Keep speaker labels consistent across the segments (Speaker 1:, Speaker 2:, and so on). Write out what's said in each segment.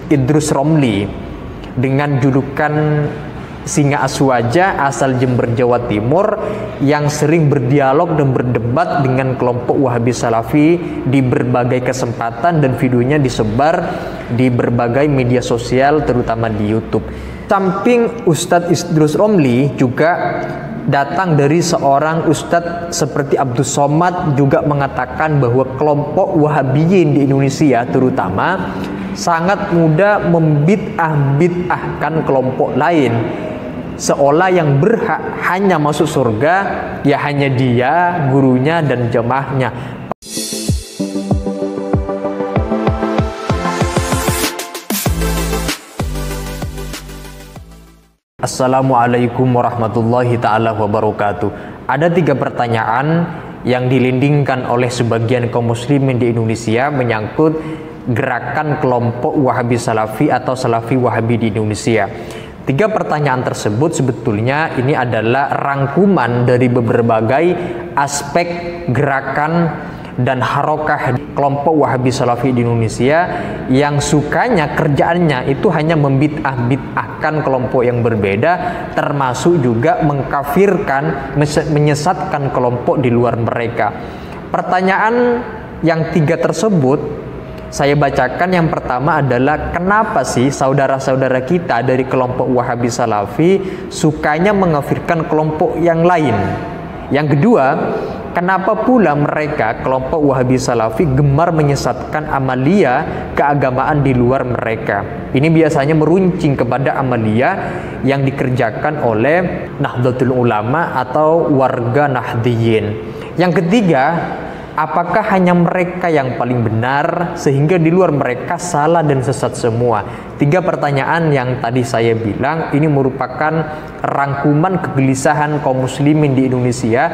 Speaker 1: Idrus Romli dengan julukan Singa Aswaja asal Jember, Jawa Timur, yang sering berdialog dan berdebat dengan kelompok Wahabi Salafi di berbagai kesempatan, dan videonya disebar di berbagai media sosial terutama di YouTube. Samping Ustadz Idrus Romli juga datang dari seorang ustadz seperti Abdus Somad, juga mengatakan bahwa kelompok Wahabiyin di Indonesia terutama sangat mudah membid'ah-bid'ahkan kelompok lain, seolah yang berhak hanya masuk surga ya hanya dia, gurunya, dan jamaahnya. Assalamualaikum warahmatullahi ta'ala wabarakatuh. Ada 3 pertanyaan yang dilindingkan oleh sebagian kaum muslimin di Indonesia menyangkut gerakan kelompok Wahabi Salafi atau Salafi Wahabi di Indonesia. 3 pertanyaan tersebut sebetulnya ini adalah rangkuman dari berbagai aspek gerakan dan harokah kelompok Wahabi Salafi di Indonesia yang sukanya kerjaannya itu hanya membid'ah-bid'ahkan kelompok yang berbeda, termasuk juga mengkafirkan, menyesatkan kelompok di luar mereka. Pertanyaan yang 3 tersebut saya bacakan. Yang pertama adalah, kenapa sih saudara-saudara kita dari kelompok Wahabi Salafi sukanya mengkafirkan kelompok yang lain? Yang kedua, kenapa pula mereka kelompok Wahabi Salafi gemar menyesatkan amalia keagamaan di luar mereka? Ini biasanya meruncing kepada amalia yang dikerjakan oleh Nahdlatul Ulama atau warga Nahdiyin. Yang ketiga, apakah hanya mereka yang paling benar sehingga di luar mereka salah dan sesat semua? 3 pertanyaan yang tadi saya bilang ini merupakan rangkuman kegelisahan kaum muslimin di Indonesia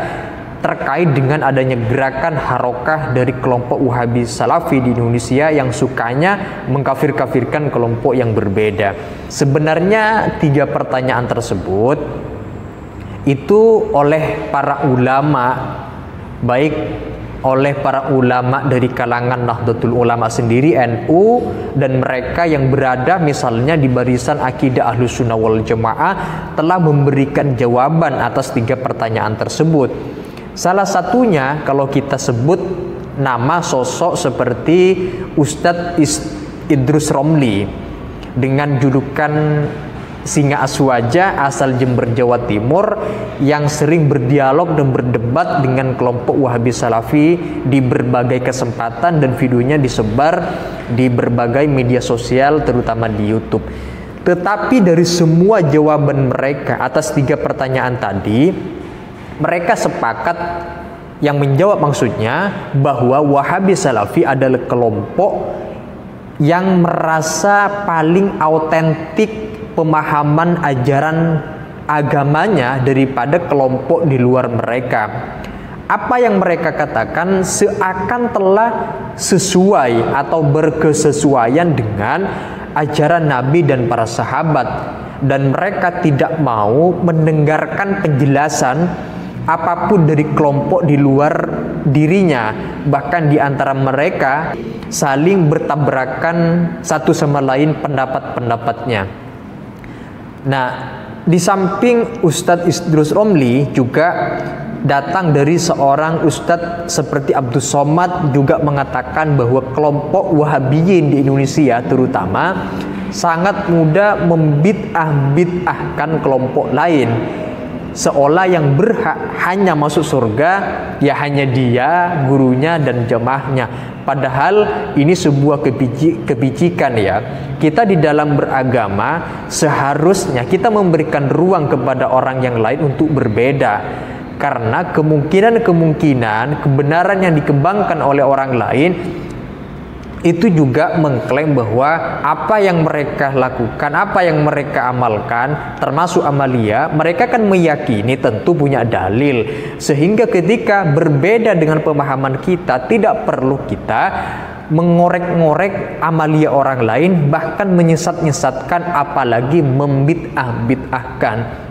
Speaker 1: terkait dengan adanya gerakan harokah dari kelompok Wahabi Salafi di Indonesia yang sukanya mengkafir-kafirkan kelompok yang berbeda. Sebenarnya 3 pertanyaan tersebut itu oleh para ulama, baik oleh para ulama dari kalangan Nahdlatul Ulama sendiri, NU, dan mereka yang berada misalnya di barisan akidah Ahlus Sunnah wal Jamaah telah memberikan jawaban atas 3 pertanyaan tersebut. Salah satunya kalau kita sebut nama sosok seperti Ustadz Idrus Romli dengan julukan Singa Aswaja asal Jember, Jawa Timur, yang sering berdialog dan berdebat dengan kelompok Wahabi Salafi di berbagai kesempatan, dan videonya disebar di berbagai media sosial terutama di YouTube. Tetapi dari semua jawaban mereka atas 3 pertanyaan tadi, mereka sepakat, yang menjawab maksudnya, bahwa Wahabi Salafi adalah kelompok yang merasa paling autentik pemahaman ajaran agamanya daripada kelompok di luar mereka. Apa yang mereka katakan seakan telah sesuai atau berkesesuaian dengan ajaran Nabi dan para sahabat, dan mereka tidak mau mendengarkan penjelasan apapun dari kelompok di luar dirinya. Bahkan di antara mereka saling bertabrakan satu sama lain pendapat-pendapatnya. Nah, di samping Ustadz Idrus Romli juga datang dari seorang ustadz seperti Abdus Somad, juga mengatakan bahwa kelompok Wahabiyin di Indonesia terutama sangat mudah membid'ah-bid'ahkan kelompok lain, seolah yang berhak hanya masuk surga ya hanya dia, gurunya, dan jamaahnya. Padahal ini sebuah kebicikan ya. Kita di dalam beragama seharusnya kita memberikan ruang kepada orang yang lain untuk berbeda, karena kemungkinan kebenaran yang dikembangkan oleh orang lain itu juga mengklaim bahwa apa yang mereka lakukan, apa yang mereka amalkan, termasuk amalia, mereka kan meyakini tentu punya dalil. Sehingga ketika berbeda dengan pemahaman kita, tidak perlu kita mengorek-ngorek amalia orang lain, bahkan menyesat-nyesatkan, apalagi membid'ah-bid'ahkan.